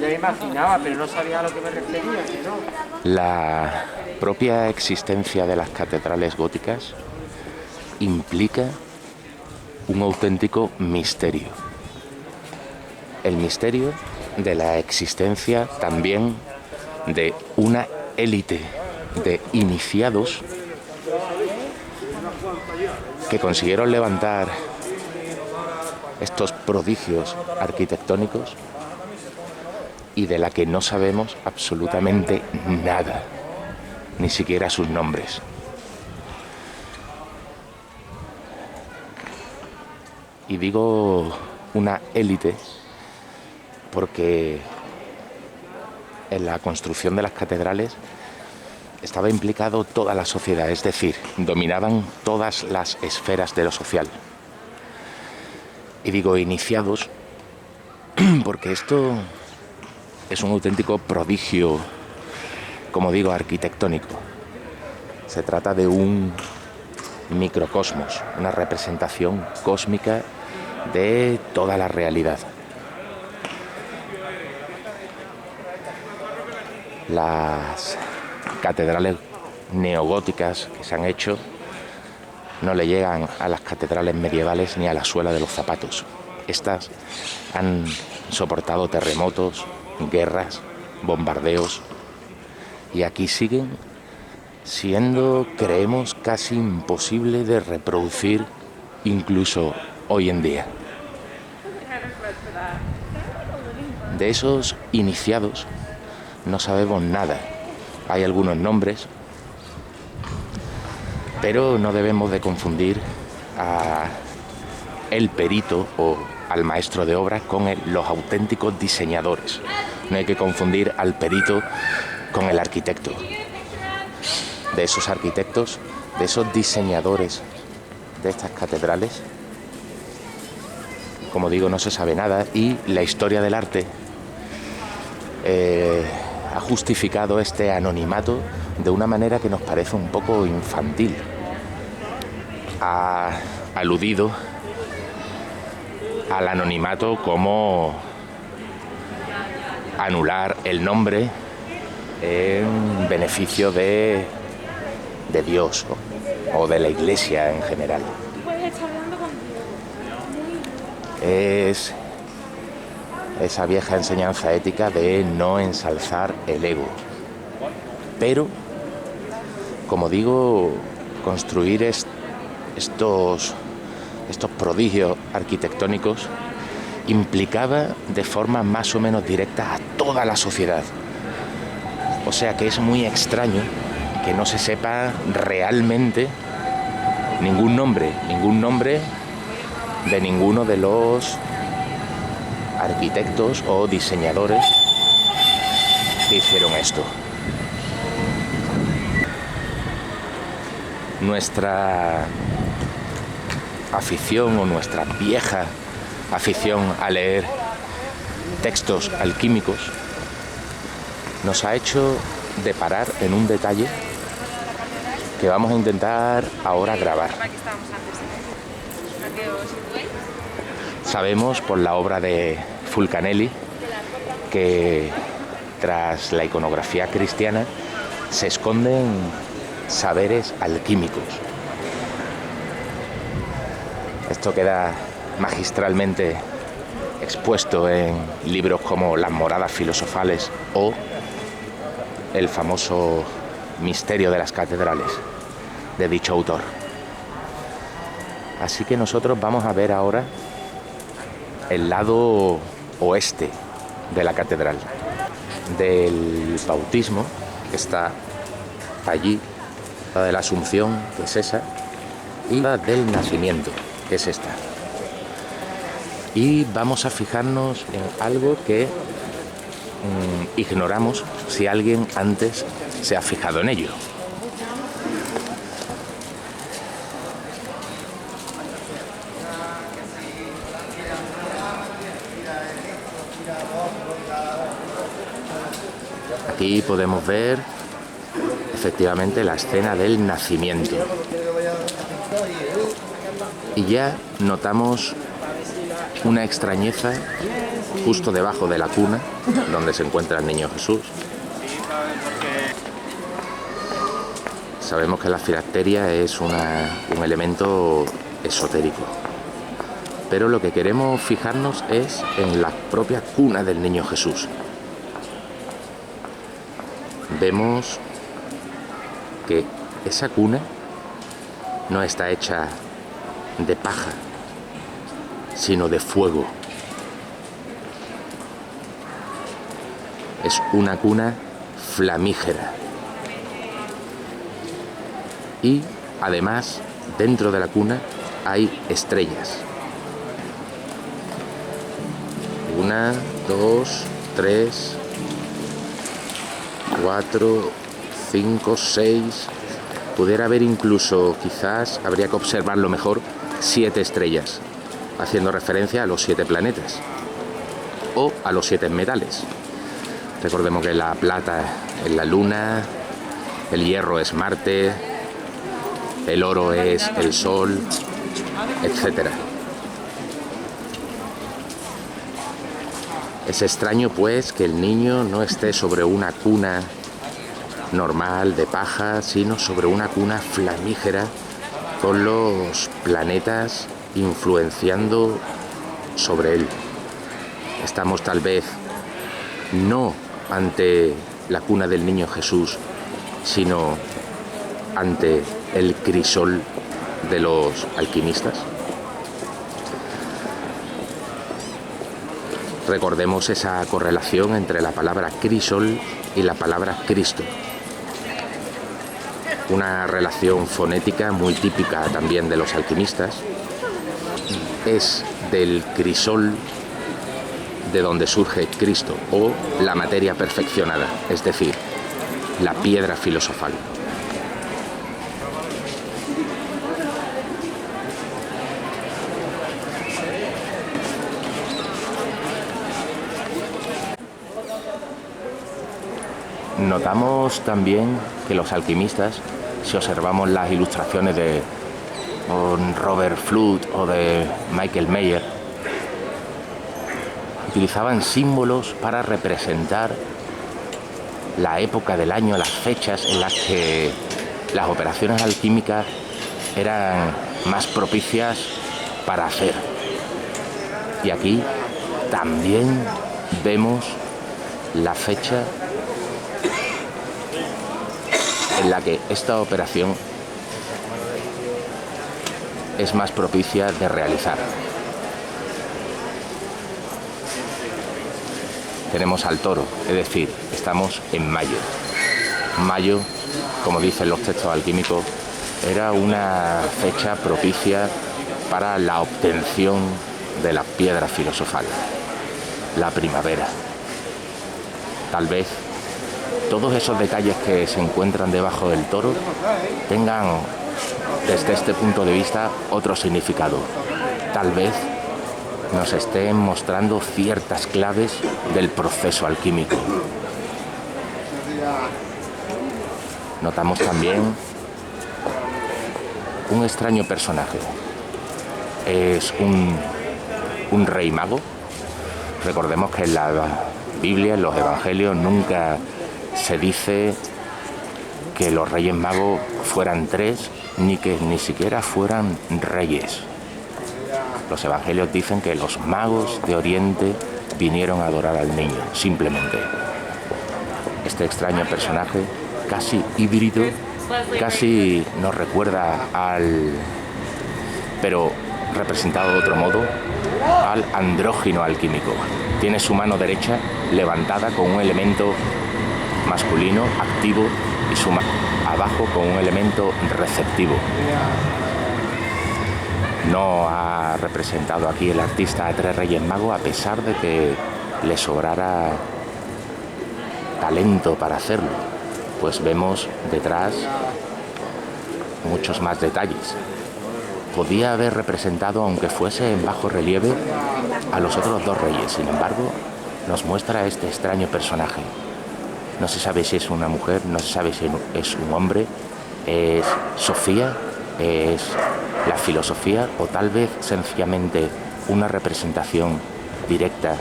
ya imaginaba, pero no sabía a lo que me refería, que no. La propia existencia de las catedrales góticas implica un auténtico misterio. El misterio de la existencia también de una élite de iniciados que consiguieron levantar estos prodigios arquitectónicos y de la que no sabemos absolutamente nada, ni siquiera sus nombres. Y digo una élite porque en la construcción de las catedrales estaba implicado toda la sociedad, es decir, dominaban todas las esferas de lo social. Y digo iniciados porque esto es un auténtico prodigio, como digo, arquitectónico. Se trata de un microcosmos, una representación cósmica de toda la realidad. Las catedrales neogóticas que se han hecho no le llegan a las catedrales medievales ni a la suela de los zapatos. Estas han soportado terremotos, guerras, bombardeos, y aquí siguen siendo, creemos, casi imposible de reproducir incluso hoy en día. De esos iniciados no sabemos nada. Hay algunos nombres, pero no debemos de confundir a el perito o al maestro de obra con los auténticos diseñadores. No hay que confundir al perito con el arquitecto. De esos arquitectos, de esos diseñadores de estas catedrales, como digo, no se sabe nada, y la historia del arte ha justificado este anonimato de una manera que nos parece un poco infantil. Ha aludido al anonimato como anular el nombre en beneficio de Dios o de la Iglesia en general. Es esa vieja enseñanza ética de no ensalzar el ego. Pero, como digo, construir estos prodigios arquitectónicos implicaba de forma más o menos directa a toda la sociedad. O sea que es muy extraño que no se sepa realmente ningún nombre de ninguno de los arquitectos o diseñadores que hicieron esto. Nuestra afición o nuestra vieja afición a leer textos alquímicos nos ha hecho deparar en un detalle que vamos a intentar ahora grabar. Sabemos por la obra de Fulcanelli que tras la iconografía cristiana se esconden saberes alquímicos. Esto queda magistralmente expuesto en libros como Las Moradas Filosofales o el famoso Misterio de las Catedrales de dicho autor. Así que nosotros vamos a ver ahora el lado oeste de la catedral, del bautismo, que está allí, la de la Asunción, que es esa, y la del nacimiento, que es esta. Y vamos a fijarnos en algo que ignoramos si alguien antes se ha fijado en ello. Aquí podemos ver efectivamente la escena del nacimiento. Y ya notamos una extrañeza justo debajo de la cuna donde se encuentra el niño Jesús. Sabemos que la filacteria es un elemento esotérico, pero lo que queremos fijarnos es en la propia cuna del niño Jesús. Vemos que esa cuna no está hecha de paja, sino de fuego. Es una cuna flamígera. Y además, dentro de la cuna hay estrellas. 1, 2, 3, 4, 5, 6. Pudiera haber incluso, quizás habría que observarlo mejor, 7 estrellas, haciendo referencia a los 7 planetas o a los 7 metales. Recordemos que la plata es la Luna, el hierro es Marte, el oro es el Sol, etc. Es extraño, pues, que el niño no esté sobre una cuna normal de paja, sino sobre una cuna flamígera con los planetas influenciando sobre él. Estamos tal vez no ante la cuna del niño Jesús, sino ante el crisol de los alquimistas. Recordemos esa correlación entre la palabra crisol y la palabra Cristo. Una relación fonética muy típica también de los alquimistas. Es del crisol de donde surge Cristo, o la materia perfeccionada, es decir, la piedra filosofal. Notamos también que los alquimistas, si observamos las ilustraciones de Robert Fludd o de Michael Meyer, utilizaban símbolos para representar la época del año, las fechas en las que las operaciones alquímicas eran más propicias para hacer. Y aquí también vemos la fecha en la que esta operación es más propicia de realizar. Tenemos al toro, es decir, estamos en mayo. Mayo, como dicen los textos alquímicos, era una fecha propicia para la obtención de la piedra filosofal, la primavera. Tal vez todos esos detalles que se encuentran debajo del toro tengan, desde este punto de vista, otro significado. Tal vez nos estén mostrando ciertas claves del proceso alquímico. Notamos también un extraño personaje. Es un rey mago. Recordemos que en la Biblia, en los Evangelios, nunca se dice que los reyes magos fueran 3, ni que ni siquiera fueran reyes. Los evangelios dicen que los magos de Oriente vinieron a adorar al niño, simplemente. Este extraño personaje, casi híbrido, casi nos recuerda pero representado de otro modo, al andrógino alquímico. Tiene su mano derecha levantada con un elemento masculino activo y su mano abajo con un elemento receptivo. No ha representado aquí el artista a 3 reyes magos, a pesar de que le sobrara talento para hacerlo, pues vemos detrás muchos más detalles. Podía haber representado, aunque fuese en bajo relieve, a los otros 2 reyes. Sin embargo, nos muestra este extraño personaje. No se sabe si es una mujer, no se sabe si es un hombre, es Sofía, es la filosofía, o tal vez sencillamente una representación directa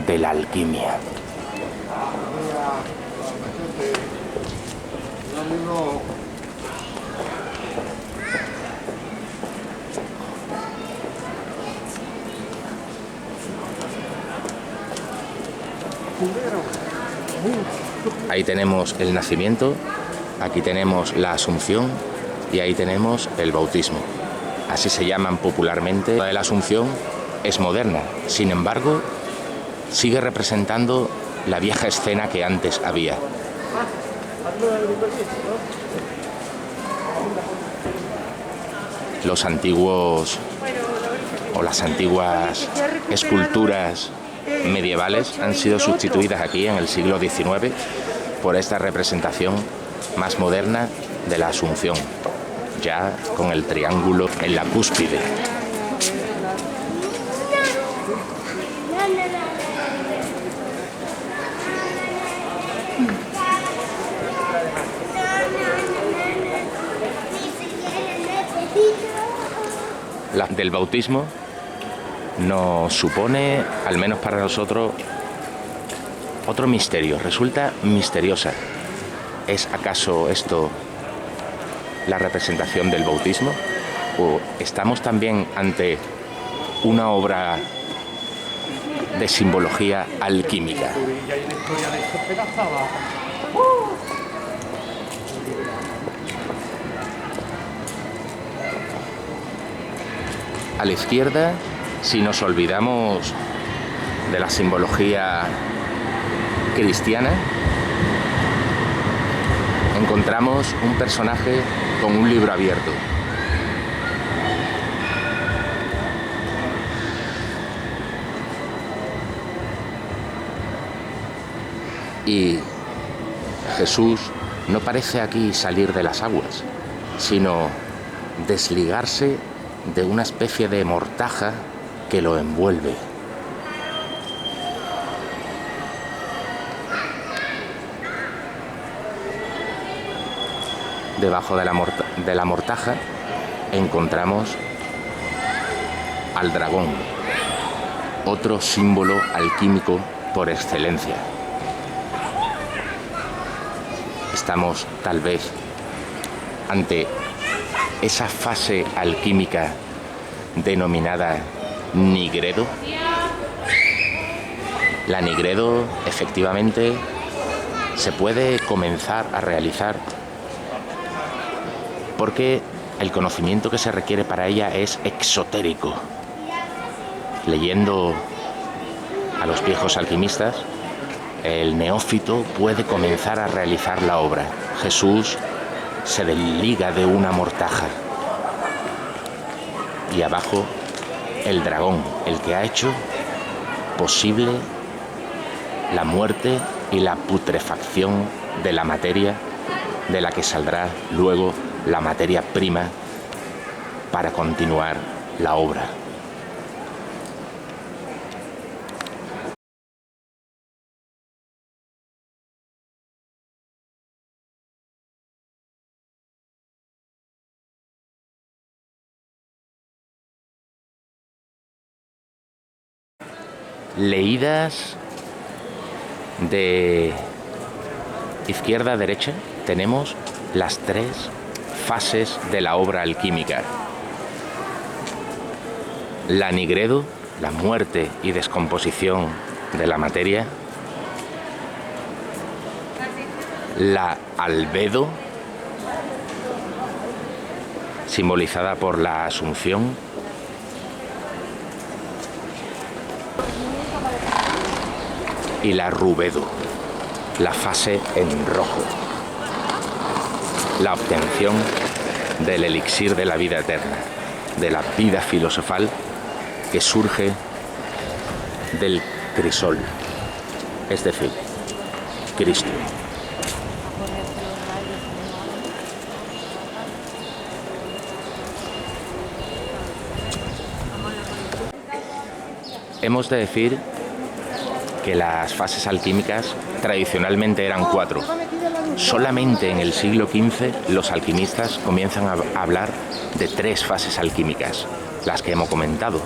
de la alquimia. Ahí tenemos el nacimiento, aquí tenemos la Asunción y ahí tenemos el bautismo. Así se llaman popularmente. La de la Asunción es moderna, sin embargo, sigue representando la vieja escena que antes había. Los antiguos o las antiguas esculturas medievales han sido sustituidas aquí en el siglo XIX por esta representación más moderna de la Asunción, ya con el triángulo en la cúspide. La del bautismo nos supone, al menos para nosotros, otro misterio. Resulta misteriosa. ¿Es acaso esto la representación del bautismo? ¿O estamos también ante una obra de simbología alquímica? A la izquierda, si nos olvidamos de la simbología cristiana, encontramos un personaje con un libro abierto. Y Jesús no parece aquí salir de las aguas, sino desligarse de una especie de mortaja que lo envuelve. Debajo de la mortaja encontramos al dragón, otro símbolo alquímico por excelencia. Estamos tal vez ante esa fase alquímica denominada nigredo. La nigredo efectivamente se puede comenzar a realizar porque el conocimiento que se requiere para ella es exotérico. Leyendo a los viejos alquimistas, el neófito puede comenzar a realizar la obra. Jesús se desliga de una mortaja y abajo el dragón, el que ha hecho posible la muerte y la putrefacción de la materia, de la que saldrá luego la materia prima para continuar la obra. Leídas de izquierda a derecha, tenemos las tres fases de la obra alquímica. La nigredo, la muerte y descomposición de la materia. La albedo, simbolizada por la Asunción. Y la rubedo, la fase en rojo, la obtención del elixir de la vida eterna, de la vida filosofal que surge del crisol, es decir, Cristo. Hemos de decir que las fases alquímicas tradicionalmente eran 4. Solamente en el siglo XV los alquimistas comienzan a hablar de 3 fases alquímicas, las que hemos comentado.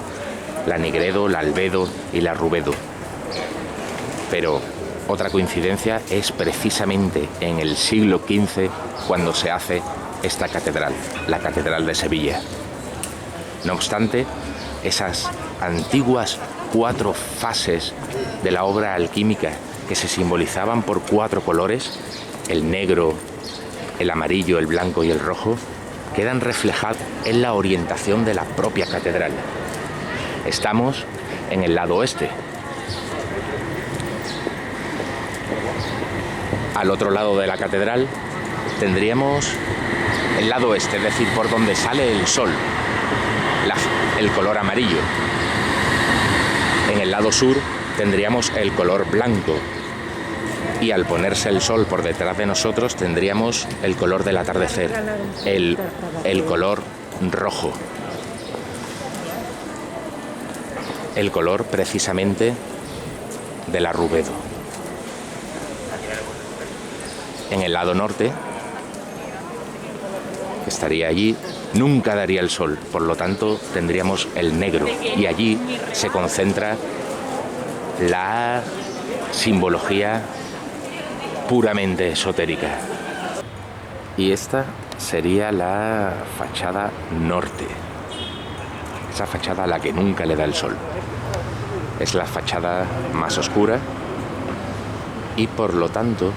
la Negredo, la Albedo y la Rubedo. Pero otra coincidencia es precisamente en el siglo XV cuando se hace esta catedral, la Catedral de Sevilla. No obstante, esas antiguas 4 fases de la obra alquímica que se simbolizaban por 4 colores, el negro, el amarillo, el blanco y el rojo, quedan reflejados en la orientación de la propia catedral. Estamos en el lado oeste. Al otro lado de la catedral tendríamos el lado oeste, es decir, por donde sale el sol, el color amarillo. En el lado sur tendríamos el color blanco y al ponerse el sol por detrás de nosotros tendríamos el color del atardecer, el color rojo. El color precisamente de la Rubedo. En el lado norte, que estaría allí, nunca daría el sol, por lo tanto tendríamos el negro y allí se concentra la simbología puramente esotérica. Y esta sería la fachada norte, esa fachada a la que nunca le da el sol. Es la fachada más oscura y por lo tanto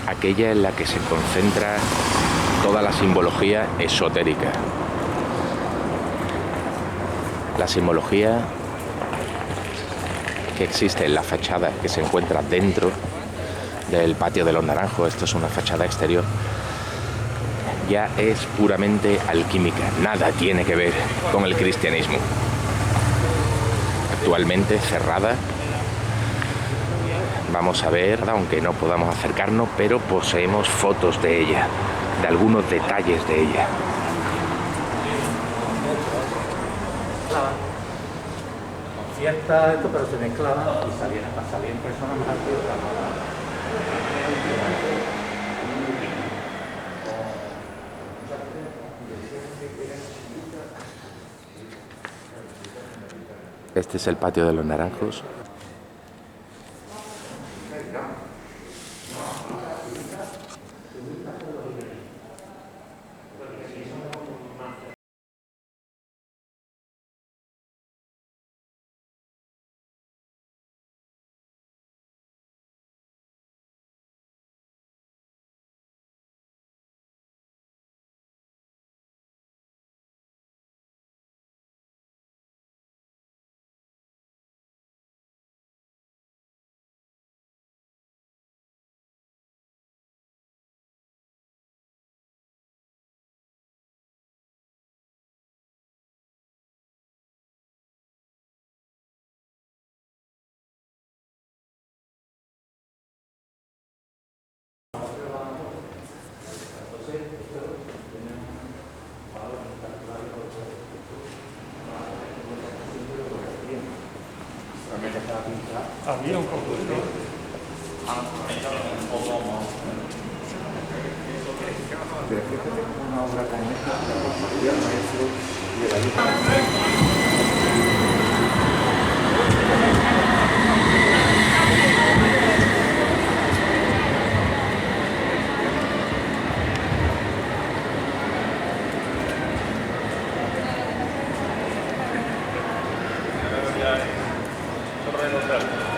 aquella en la que se concentra toda la simbología esotérica. La simbología que existe en la fachada que se encuentra dentro del patio de los Naranjos, esto es una fachada exterior, ya es puramente alquímica, nada tiene que ver con el cristianismo. Actualmente cerrada. Vamos a ver, aunque no podamos acercarnos, pero poseemos fotos de ella, de algunos detalles de ella. Cierta esto, pero se mezclaban y salían personas más antiguas. Este es el patio de los Naranjos. Había un cocodrilo. Pero fíjate que una obra tan esta, la construcción maestro de la vida. Torre Hotel.